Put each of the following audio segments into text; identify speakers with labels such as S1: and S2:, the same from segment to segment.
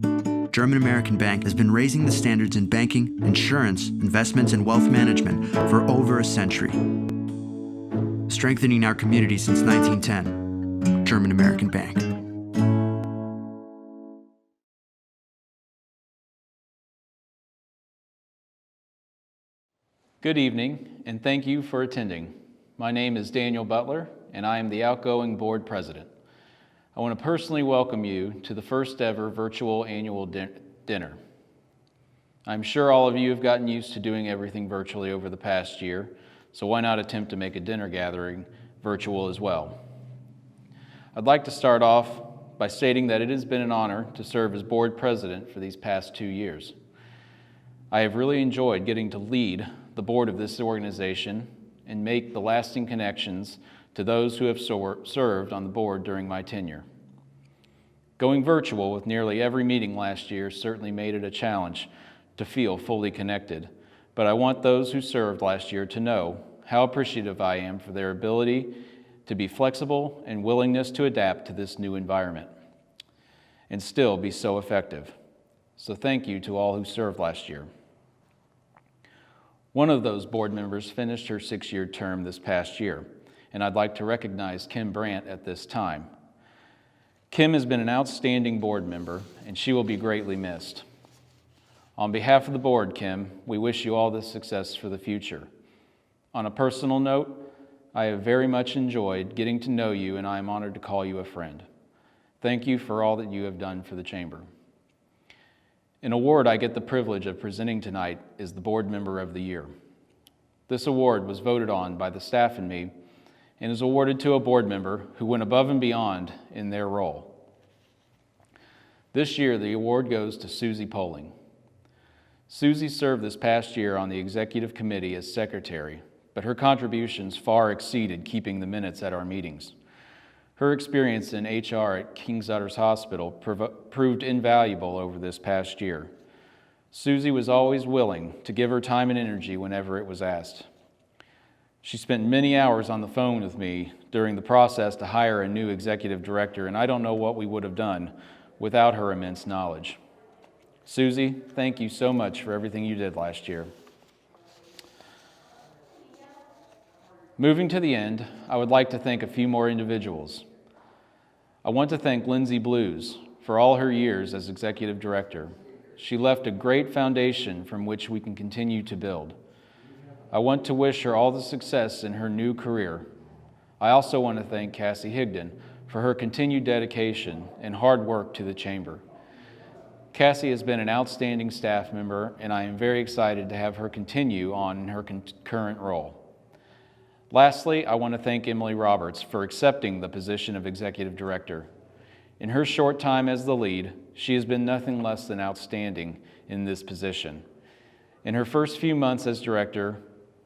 S1: German American Bank has been raising the standards in banking, insurance, investments, and wealth management for over a century. Strengthening our community since 1910. German American Bank.
S2: Good evening, and thank you for attending. My name is Daniel Butler, and I am the outgoing board president. I want to personally welcome you to the first ever virtual annual dinner. I'm sure all of you have gotten used to doing everything virtually over the past year, so why not attempt to make a dinner gathering virtual as well? I'd like to start off by stating that it has been an honor to serve as board president for these past 2 years. I have really enjoyed getting to lead the board of this organization and make the lasting connections to those who have served on the board during my tenure. Going virtual with nearly every meeting last year certainly made it a challenge to feel fully connected, but I want those who served last year to know how appreciative I am for their ability to be flexible and willingness to adapt to this new environment and still be so effective. So thank you to all who served last year. One of those board members finished her 6-year term this past year, and I'd like to recognize Kim Brandt at this time. Kim has been an outstanding board member, and she will be greatly missed. On behalf of the board, Kim, we wish you all the success for the future. On a personal note, I have very much enjoyed getting to know you, and I am honored to call you a friend. Thank you for all that you have done for the Chamber. An award I get the privilege of presenting tonight is the Board Member of the Year. This award was voted on by the staff and me, and is awarded to a board member who went above and beyond in their role. This year, the award goes to Susie Polling. Susie served this past year on the executive committee as secretary, but her contributions far exceeded keeping the minutes at our meetings. Her experience in HR at King's Utters Hospital proved invaluable over this past year. Susie was always willing to give her time and energy whenever it was asked. She spent many hours on the phone with me during the process to hire a new executive director, and I don't know what we would have done without her immense knowledge. Susie, thank you so much for everything you did last year. Moving to the end, I would like to thank a few more individuals. I want to thank Lindsay Blues for all her years as executive director. She left a great foundation from which we can continue to build. I want to wish her all the success in her new career. I also want to thank Cassie Higdon for her continued dedication and hard work to the Chamber. Cassie has been an outstanding staff member, and I am very excited to have her continue on in her current role. Lastly, I want to thank Emily Roberts for accepting the position of Executive Director. In her short time as the lead, she has been nothing less than outstanding in this position. In her first few months as director,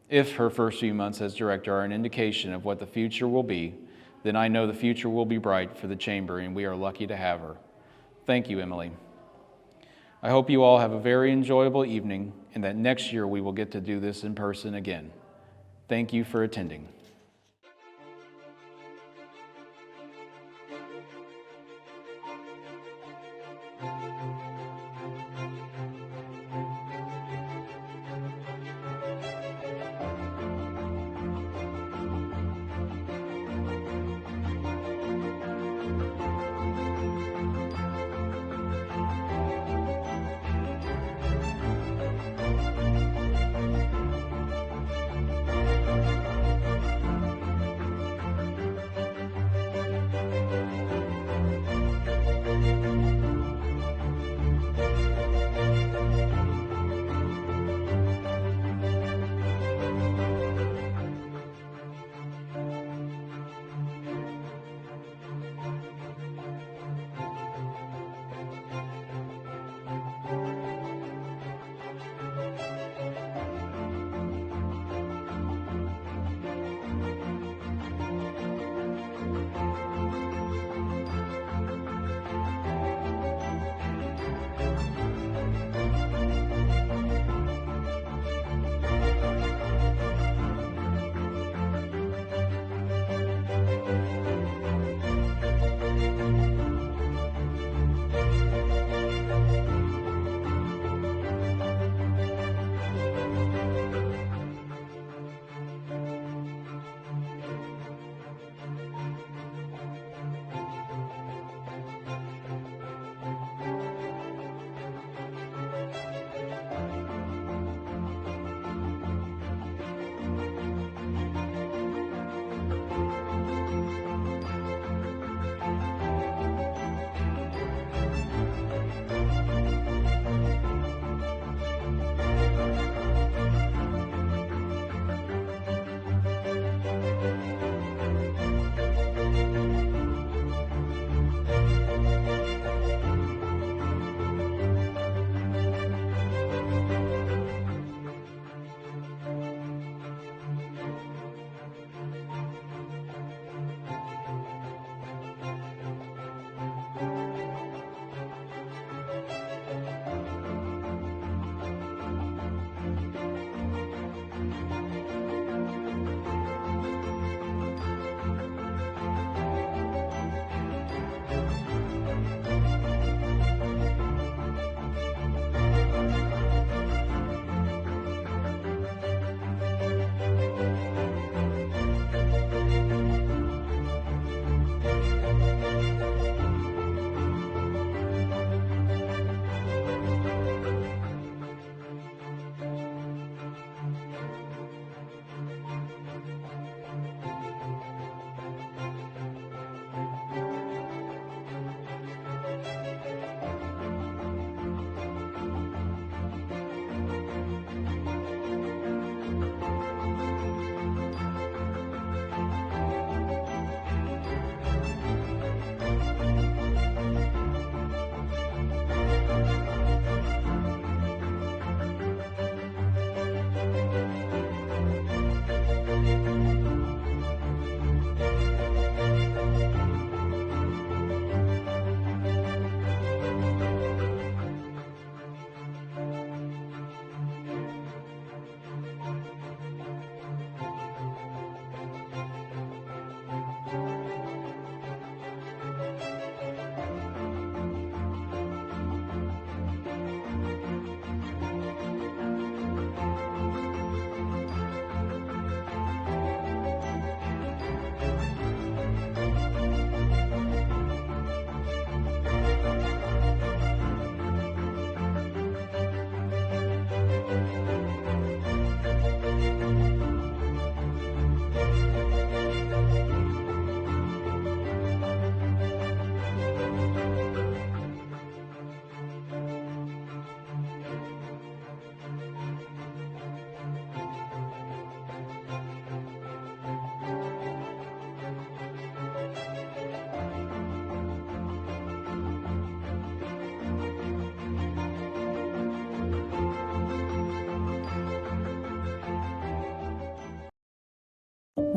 S2: if her first few months as director are an indication of what the future will be, then I know the future will be bright for the Chamber, and we are lucky to have her. Thank you, Emily. I hope you all have a very enjoyable evening, and that next year we will get to do this in person again. Thank you for attending.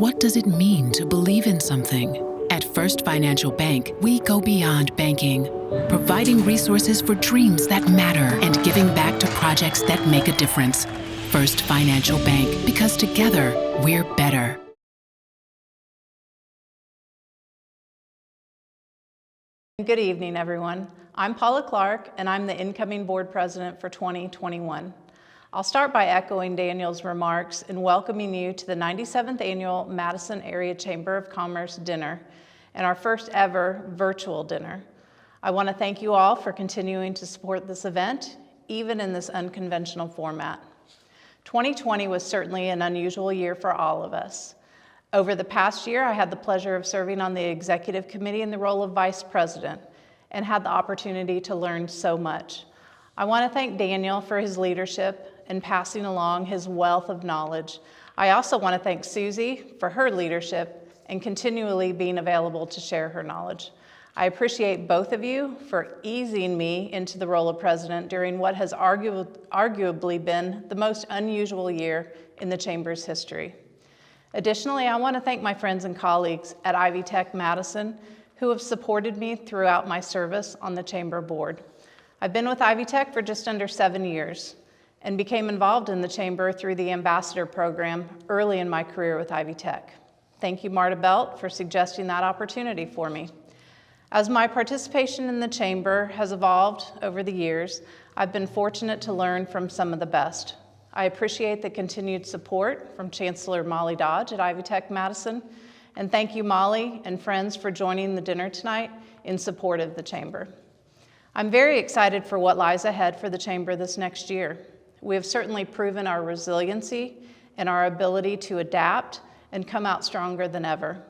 S3: What does it mean to believe in something? At First Financial Bank, we go beyond banking, providing resources for dreams that matter and giving back to projects that make a difference. First Financial Bank, because together, we're better.
S4: Good evening, everyone. I'm Paula Clark, and I'm the incoming board president for 2021. I'll start by echoing Daniel's remarks and welcoming you to the 97th Annual Madison Area Chamber of Commerce Dinner and our first ever virtual dinner. I want to thank you all for continuing to support this event, even in this unconventional format. 2020 was certainly an unusual year for all of us. Over the past year, I had the pleasure of serving on the executive committee in the role of vice president and had the opportunity to learn so much. I want to thank Daniel for his leadership and passing along his wealth of knowledge. I also want to thank Susie for her leadership and continually being available to share her knowledge. I appreciate both of you for easing me into the role of president during what has arguably been the most unusual year in the Chamber's history. Additionally, I want to thank my friends and colleagues at Ivy Tech Madison who have supported me throughout my service on the Chamber board. I've been with Ivy Tech for just under 7 years and became involved in the Chamber through the Ambassador Program early in my career with Ivy Tech. Thank you, Marta Belt, for suggesting that opportunity for me. As my participation in the Chamber has evolved over the years, I've been fortunate to learn from some of the best. I appreciate the continued support from Chancellor Molly Dodge at Ivy Tech Madison, and thank you, Molly and friends, for joining the dinner tonight in support of the Chamber. I'm very excited for what lies ahead for the Chamber this next year. We have certainly proven our resiliency and our ability to adapt and come out stronger than ever.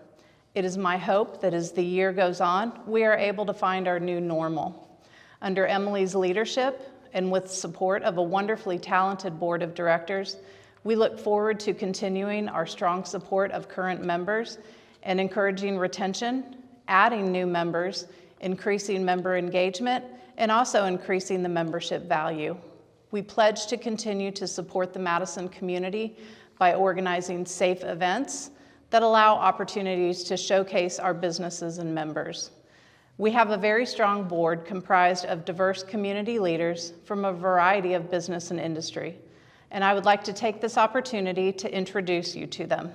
S4: It is my hope that as the year goes on, we are able to find our new normal. Under Emily's leadership and with support of a wonderfully talented board of directors, we look forward to continuing our strong support of current members and encouraging retention, adding new members, increasing member engagement, and also increasing the membership value. We pledge to continue to support the Madison community by organizing safe events that allow opportunities to showcase our businesses and members. We have a very strong board comprised of diverse community leaders from a variety of business and industry, and I would like to take this opportunity to introduce you to them.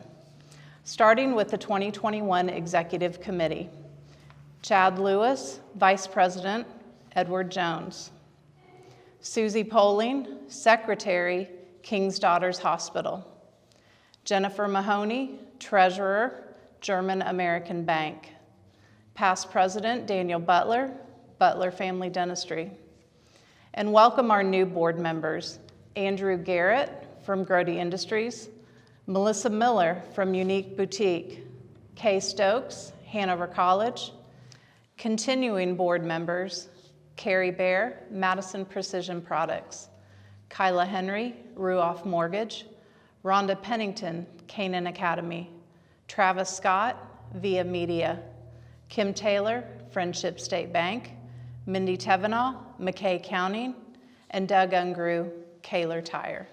S4: Starting with the 2021 Executive Committee. Chad Lewis, Vice President, Edward Jones. Susie Polling, Secretary, King's Daughters Hospital. Jennifer Mahoney, Treasurer, German American Bank. Past President Daniel Butler, Butler Family Dentistry. And welcome our new board members, Andrew Garrett from Grody Industries, Melissa Miller from Unique Boutique, Kay Stokes, Hanover College. Continuing board members, Carrie Bear, Madison Precision Products, Kyla Henry, Ruoff Mortgage, Rhonda Pennington, Canaan Academy, Travis Scott, Via Media, Kim Taylor, Friendship State Bank, Mindy Tevenall, McKay County, and Doug Ungrew, Kaler Tire.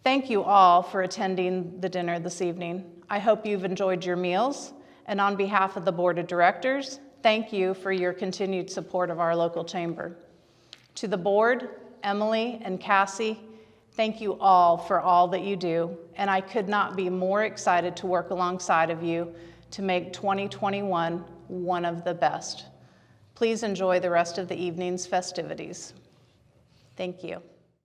S4: Thank you all for attending the dinner this evening. I hope you've enjoyed your meals, and on behalf of the Board of Directors, thank you for your continued support of our local chamber. To the board, Emily and Cassie, thank you all for all that you do, and I could not be more excited to work alongside of you to make 2021 one of the best. Please enjoy the rest of the evening's festivities. Thank you.